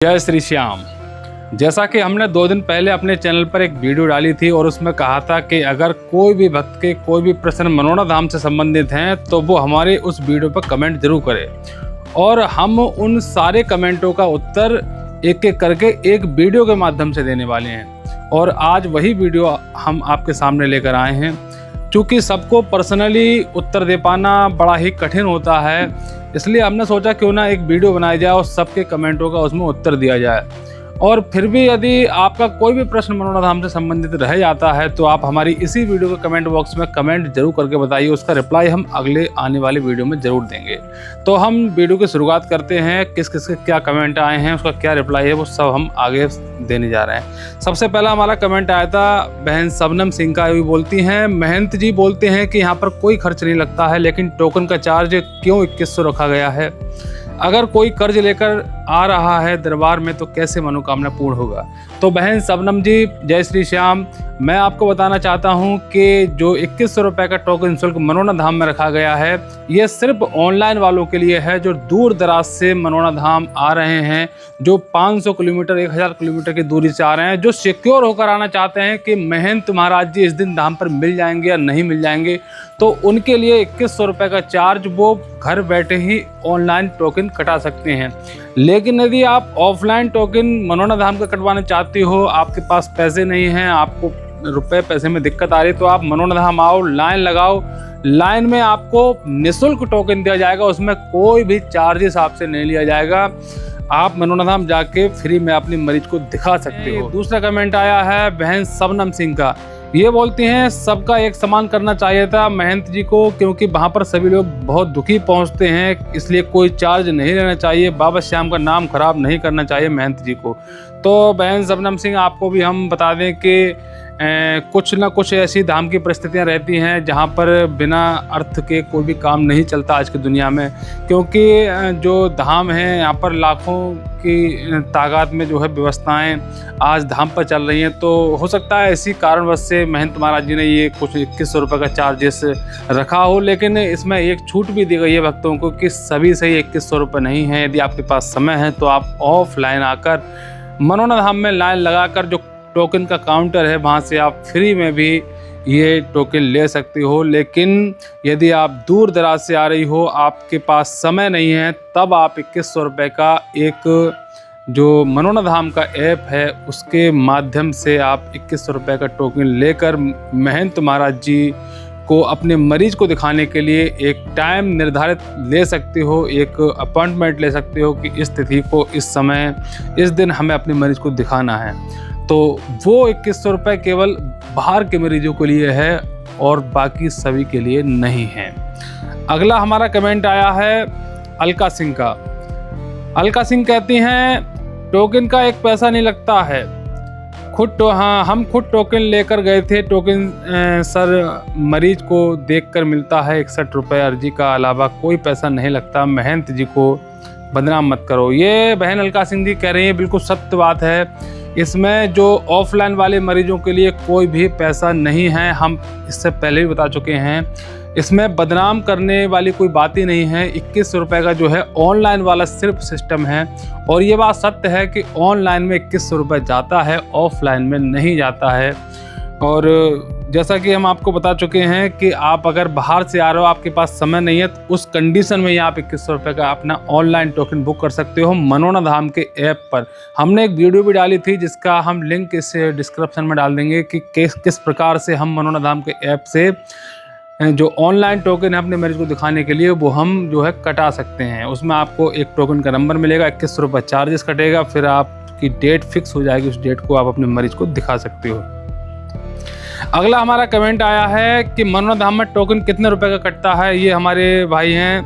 जय श्री श्याम। जैसा कि हमने 2 दिन पहले अपने चैनल पर एक वीडियो डाली थी और उसमें कहा था कि अगर कोई भी भक्त के कोई भी प्रश्न मनोना धाम से संबंधित हैं तो वो हमारे उस वीडियो पर कमेंट जरूर करें और हम उन सारे कमेंटों का उत्तर एक एक करके एक वीडियो के माध्यम से देने वाले हैं। और आज वही वीडियो हम आपके सामने लेकर आए हैं। चूँकि सबको पर्सनली उत्तर दे पाना बड़ा ही कठिन होता है, इसलिए हमने सोचा क्यों ना एक वीडियो बनाई जाए और सबके कमेंटों का उसमें उत्तर दिया जाए। और फिर भी यदि आपका कोई भी प्रश्न मनोना धाम से संबंधित रह जाता है तो आप हमारी इसी वीडियो के कमेंट बॉक्स में कमेंट जरूर करके बताइए, उसका रिप्लाई हम अगले आने वाली वीडियो में जरूर देंगे। तो हम वीडियो की शुरुआत करते हैं। किस किस के क्या कमेंट आए हैं, उसका क्या रिप्लाई है, वो सब हम आगे देने जा रहे हैं। सबसे पहला हमारा कमेंट आया था बहन सबनम सिंह का। भी बोलती हैं, महंत जी बोलते हैं कि यहाँ पर कोई खर्च नहीं लगता है, लेकिन टोकन का चार्ज क्यों 2100 रखा गया है? अगर कोई कर्ज लेकर आ रहा है दरबार में तो कैसे मनोकामना पूर्ण होगा? तो बहन सबनम जी, जय श्री श्याम। मैं आपको बताना चाहता हूं कि जो 2100 रुपये का टोकन शुल्क मनोना धाम में रखा गया है, ये सिर्फ ऑनलाइन वालों के लिए है जो दूर दराज से मनोना धाम आ रहे हैं, जो 500 किलोमीटर 1000 किलोमीटर की दूरी से आ रहे हैं, जो सिक्योर होकर आना चाहते हैं कि महंत महाराज जी इस दिन धाम पर मिल जाएंगे या नहीं मिल जाएंगे। तो उनके लिए 2100 रुपये का चार्ज वो घर बैठे ही ऑनलाइन टोकन कटा सकते हैं। लेकिन यदि आप ऑफलाइन टोकन मनोना धाम का कटवाना चाहते हो, आपके पास पैसे नहीं हैं, आपको रुपए पैसे में दिक्कत आ रही है, तो आप मनोना धाम आओ, लाइन लगाओ। लाइन में आपको निःशुल्क टोकन दिया जाएगा, उसमें कोई भी चार्जेस आपसे नहीं लिया जाएगा। आप मनोना धाम जाके फ्री में अपनी मरीज को दिखा सकते हो। दूसरा कमेंट आया है बहन सबनम सिंह का। ये बोलती हैं सबका एक समान करना चाहिए था महंत जी को, क्योंकि वहाँ पर सभी लोग बहुत दुखी पहुँचते हैं, इसलिए कोई चार्ज नहीं लेना चाहिए। बाबा श्याम का नाम खराब नहीं करना चाहिए महंत जी को। तो बहन सबनम सिंह, आपको भी हम बता दें कि कुछ ना कुछ ऐसी धाम की परिस्थितियां रहती हैं जहां पर बिना अर्थ के कोई भी काम नहीं चलता आज की दुनिया में, क्योंकि जो धाम है यहाँ पर लाखों की तादाद में जो है व्यवस्थाएं आज धाम पर चल रही हैं। तो हो सकता है इसी कारणवश से महंत महाराज जी ने ये कुछ 2100 रुपये का चार्जेस रखा हो। लेकिन इसमें एक छूट भी दी गई है भक्तों को कि सभी से ही 2100 रुपये नहीं है। यदि आपके पास समय है तो आप ऑफलाइन आकर मनोना धाम में लाइन लगाकर जो टोकन का काउंटर है वहाँ से आप फ्री में भी ये टोकन ले सकती हो। लेकिन यदि आप दूर दराज से आ रही हो, आपके पास समय नहीं है, तब आप 2100 रुपये का एक जो मनोना धाम का ऐप है उसके माध्यम से आप 2100 रुपये का टोकन लेकर महंत महाराज जी को अपने मरीज को दिखाने के लिए एक टाइम निर्धारित ले सकते हो, एक अपॉइंटमेंट ले सकते हो कि इस तिथि को, इस समय, इस दिन हमें अपने मरीज को दिखाना है। तो वो 2100 रुपये केवल बाहर के मरीजों के लिए है और बाकी सभी के लिए नहीं है। अगला हमारा कमेंट आया है अलका सिंह का। अलका सिंह कहती हैं टोकन का एक पैसा नहीं लगता है, हम खुद टोकन लेकर गए थे। टोकन सर मरीज को देखकर मिलता है 61 रुपये, अर्जी का अलावा कोई पैसा नहीं लगता। महंत जी को बदनाम मत करो। ये बहन अलका सिंह जी कह रही है, बिल्कुल सत्य बात है। इसमें जो ऑफलाइन वाले मरीजों के लिए कोई भी पैसा नहीं है, हम इससे पहले भी बता चुके हैं। इसमें बदनाम करने वाली कोई बात ही नहीं है। 2100 रुपये का जो है ऑनलाइन वाला सिर्फ सिस्टम है, और ये बात सत्य है कि ऑनलाइन में 2100 रुपये जाता है, ऑफलाइन में नहीं जाता है। और जैसा कि हम आपको बता चुके हैं कि आप अगर बाहर से आ रहे हो, आपके पास समय नहीं है, तो उस कंडीशन में ही आप 2100 रुपये का अपना ऑनलाइन टोकन बुक कर सकते हो मनोना धाम के ऐप पर। हमने एक वीडियो भी डाली थी जिसका हम लिंक इस डिस्क्रिप्शन में डाल देंगे कि किस प्रकार से हम मनोना धाम के ऐप से जो ऑनलाइन टोकन है अपने मरीज को दिखाने के लिए वो हम जो है कटा सकते हैं। उसमें आपको एक टोकन का नंबर मिलेगा, 2100 रुपये चार्जेस कटेगा, फिर आपकी डेट फिक्स हो जाएगी, उस डेट को आप अपने मरीज को दिखा सकते हो। अगला हमारा कमेंट आया है कि मनोना धाम में टोकन कितने रुपए का कटता है। ये हमारे भाई हैं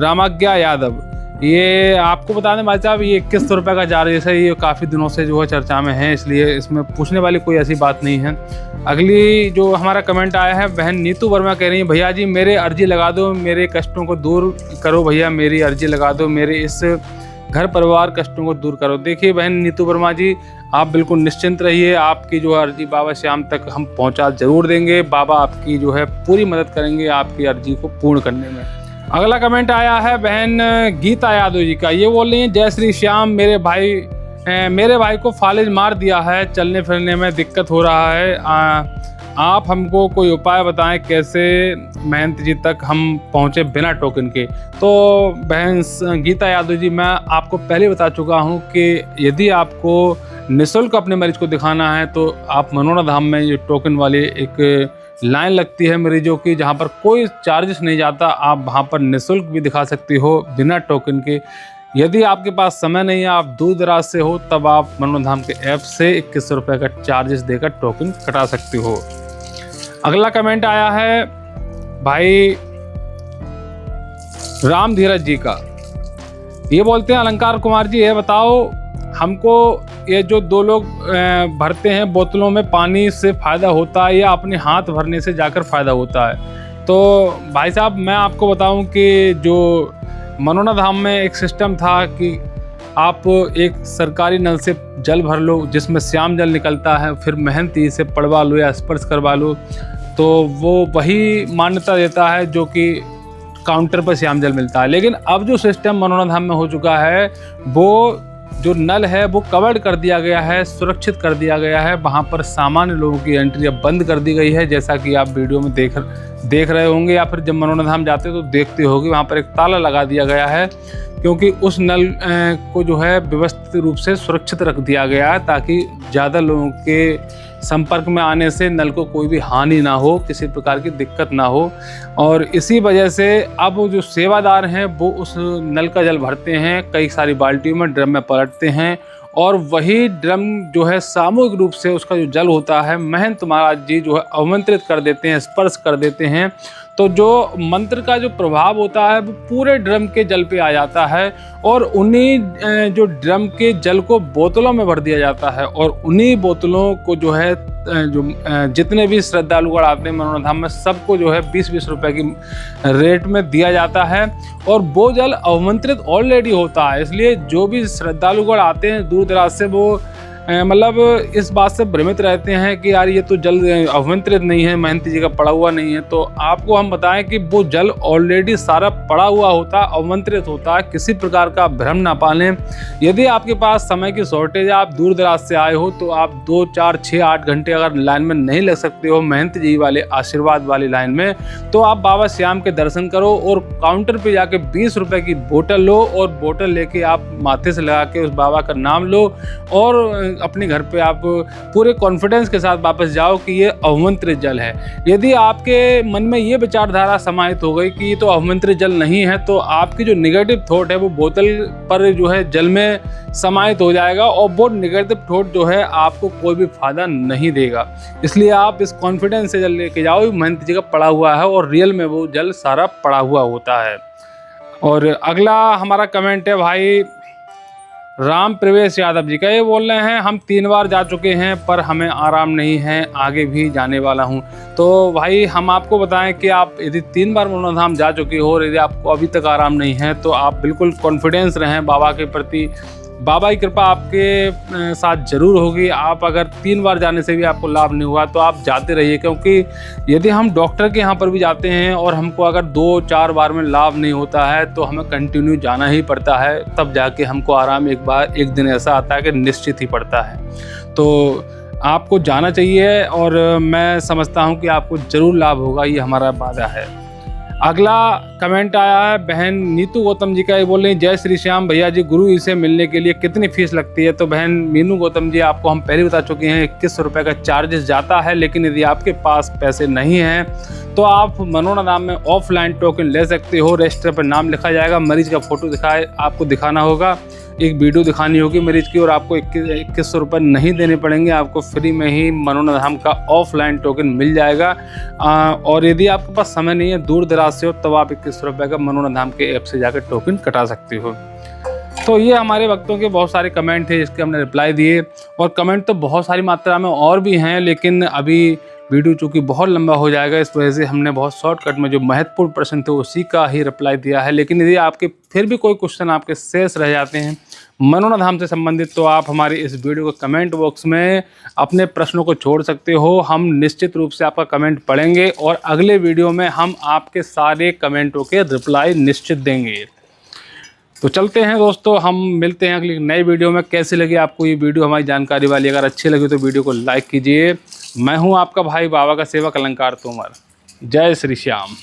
रामाज्ञा यादव। ये आपको बता दें भाई साहब, ये 2100 रुपये का चार्ज है। ये काफ़ी दिनों से जो है चर्चा में है, इसलिए इसमें पूछने वाली कोई ऐसी बात नहीं है। अगली जो हमारा कमेंट आया है बहन नीतू वर्मा कह रही है, भैया जी मेरे अर्जी लगा दो, मेरे कष्टों को दूर करो भैया, मेरी अर्जी लगा दो, मेरे इस घर परिवार कष्टों को दूर करो। देखिए बहन नीतू वर्मा जी, आप बिल्कुल निश्चिंत रहिए, आपकी जो अर्जी बाबा श्याम तक हम पहुंचा जरूर देंगे। बाबा आपकी जो है पूरी मदद करेंगे आपकी अर्जी को पूर्ण करने में। अगला कमेंट आया है बहन गीता यादव जी का। ये बोल रही हैं, जय श्री श्याम, मेरे भाई को फालिज मार दिया है, चलने फिरने में दिक्कत हो रहा है। आप हमको कोई उपाय बताएं कैसे महंत जी तक हम पहुंचे बिना टोकन के। तो बहन गीता यादव जी, मैं आपको पहले बता चुका हूं कि यदि आपको निःशुल्क अपने मरीज को दिखाना है तो आप मनोरा धाम में ये टोकन वाली एक लाइन लगती है मरीजों की, जहां पर कोई चार्जेस नहीं जाता। आप वहां पर निःशुल्क भी दिखा सकती हो बिना टोकन के। यदि आपके पास समय नहीं है, आप दूर दराज से हो, तब आप मनोरा धाम के ऐप से 2100 रुपये का चार्जेस देकर टोकन कटा सकती हो। अगला कमेंट आया है भाई राम धीरज जी का। ये बोलते हैं, अलंकार कुमार जी, ये बताओ हमको, ये जो 2 लोग भरते हैं बोतलों में, पानी से फ़ायदा होता है या अपने हाथ भरने से जाकर फ़ायदा होता है? तो भाई साहब, मैं आपको बताऊं कि जो मनोरा धाम में एक सिस्टम था कि आप एक सरकारी नल से जल भर लो जिसमें श्याम जल निकलता है, फिर महंत जी से पड़वा लो या स्पर्श करवा लो, तो वो वही मान्यता देता है जो कि काउंटर पर श्याम जल मिलता है। लेकिन अब जो सिस्टम मनोरा धाम में हो चुका है, वो जो नल है वो कवर्ड कर दिया गया है, सुरक्षित कर दिया गया है। वहाँ पर सामान्य लोगों की एंट्री अब बंद कर दी गई है, जैसा कि आप वीडियो में देख रहे होंगे, या फिर जब मनोरा धाम जाते तो देखते होंगे, वहाँ पर एक ताला लगा दिया गया है, क्योंकि उस नल को जो है व्यवस्थित रूप से सुरक्षित रख दिया गया है, ताकि ज़्यादा लोगों के संपर्क में आने से नल को कोई भी हानि ना हो, किसी प्रकार की दिक्कत ना हो। और इसी वजह से अब जो सेवादार हैं वो उस नल का जल भरते हैं, कई सारी बाल्टियों में, ड्रम में पलटते हैं, और वही ड्रम जो है सामूहिक रूप से उसका जो जल होता है महंत महाराज जी जो है आमंत्रित कर देते हैं, स्पर्श कर देते हैं। तो जो मंत्र का जो प्रभाव होता है वो पूरे ड्रम के जल पे आ जाता है, और उन्हीं जो ड्रम के जल को बोतलों में भर दिया जाता है, और उन्हीं बोतलों को जो है जो जितने भी श्रद्धालुगण आते हैं मनोरा धाम में, सबको जो है 20-20 रुपए की रेट में दिया जाता है, और वो जल आमंत्रित ऑलरेडी होता है। इसलिए जो भी श्रद्धालुगण आते हैं दूर दराज से, वो मतलब इस बात से भ्रमित रहते हैं कि यार ये तो जल आमंत्रित नहीं है, महंत जी का पड़ा हुआ नहीं है। तो आपको हम बताएं कि वो जल ऑलरेडी सारा पड़ा हुआ होता है, आमंत्रित होता है, किसी प्रकार का भ्रम ना पालें। यदि आपके पास समय की शॉर्टेज है, आप दूर दराज से आए हो, तो आप 2, 4, 6, 8 घंटे अगर लाइन में नहीं लग सकते हो महंत जी वाले आशीर्वाद वाली लाइन में, तो आप बाबा श्याम के दर्शन करो और काउंटर पे जाके 20 रुपए की बोतल लो, और बोतल लेके आप माथे से लगा के उस बाबा का नाम लो, और अपने घर पे आप पूरे कॉन्फिडेंस के साथ वापस जाओ कि ये आमंत्रित जल है। यदि आपके मन में ये विचारधारा समाहित हो गई कि ये तो आमंत्रित जल नहीं है, तो आपकी जो निगेटिव थॉट है वो बोतल पर जो है जल में समाहित हो जाएगा, और वो निगेटिव थॉट जो है आपको कोई भी फायदा नहीं देगा। इसलिए आप इस कॉन्फिडेंस से जल लेके जाओ, महंत जी का पड़ा हुआ है और रियल में वो जल सारा पड़ा हुआ होता है। और अगला हमारा कमेंट है भाई राम प्रवेश यादव जी का। ये बोल रहे हैं, हम 3 बार जा चुके हैं पर हमें आराम नहीं है, आगे भी जाने वाला हूं। तो भाई हम आपको बताएं कि आप यदि 3 बार मनोरा धाम जा चुके हो और यदि आपको अभी तक आराम नहीं है, तो आप बिल्कुल कॉन्फिडेंस रहें बाबा के प्रति। बाबा की कृपा आपके साथ जरूर होगी। आप अगर 3 बार जाने से भी आपको लाभ नहीं हुआ तो आप जाते रहिए, क्योंकि यदि हम डॉक्टर के यहाँ पर भी जाते हैं और हमको अगर 2-4 बार में लाभ नहीं होता है, तो हमें कंटिन्यू जाना ही पड़ता है, तब जाके हमको आराम एक दिन ऐसा आता है कि निश्चित ही पड़ता है। तो आपको जाना चाहिए, और मैं समझता हूँ कि आपको ज़रूर लाभ होगा, ये हमारा वादा है। अगला कमेंट आया है बहन नीतू गौतम जी का। ये बोल रहे हैं, जय श्री श्याम भैया जी, गुरु जी से मिलने के लिए कितनी फीस लगती है? तो बहन मीनू गौतम जी, आपको हम पहले बता चुके हैं 2100 रुपये का चार्जेस जाता है। लेकिन यदि आपके पास पैसे नहीं हैं तो आप मनोरा धाम में ऑफलाइन टोकन ले सकते हो। रजिस्टर पर नाम लिखा जाएगा, मरीज का फोटो आपको दिखाना होगा, एक वीडियो दिखानी होगी मरीज की, और आपको 2100 रुपये नहीं देने पड़ेंगे। आपको फ्री में ही मनोरा धाम का ऑफलाइन टोकन मिल जाएगा। और यदि आपके पास समय नहीं है, दूर दराज से हो, तब आप 2100 रुपये का मनोरा धाम के ऐप से जाकर टोकन कटा सकते हो। तो ये हमारे भक्तों के बहुत सारे कमेंट थे जिसके हमने रिप्लाई दिए, और कमेंट तो बहुत सारी मात्रा में और भी हैं, लेकिन अभी वीडियो चूँकि बहुत लंबा हो जाएगा, इस वजह से हमने बहुत शॉर्टकट में जो महत्वपूर्ण प्रश्न थे उसी का ही रिप्लाई दिया है। लेकिन यदि आपके फिर भी कोई क्वेश्चन आपके शेष रह जाते हैं, मनोना धाम से संबंधित, तो आप हमारी इस वीडियो को कमेंट बॉक्स में अपने प्रश्नों को छोड़ सकते हो। हम निश्चित रूप से आपका कमेंट पढ़ेंगे और अगले वीडियो में हम आपके सारे कमेंटों के रिप्लाई निश्चित देंगे। तो चलते हैं दोस्तों, हम मिलते हैं अगली नई वीडियो में। कैसी लगी आपको ये वीडियो हमारी जानकारी वाली? अगर अच्छी लगी तो वीडियो को लाइक कीजिए। मैं हूँ आपका भाई बाबा का सेवक अलंकार तोमर। जय श्री श्याम।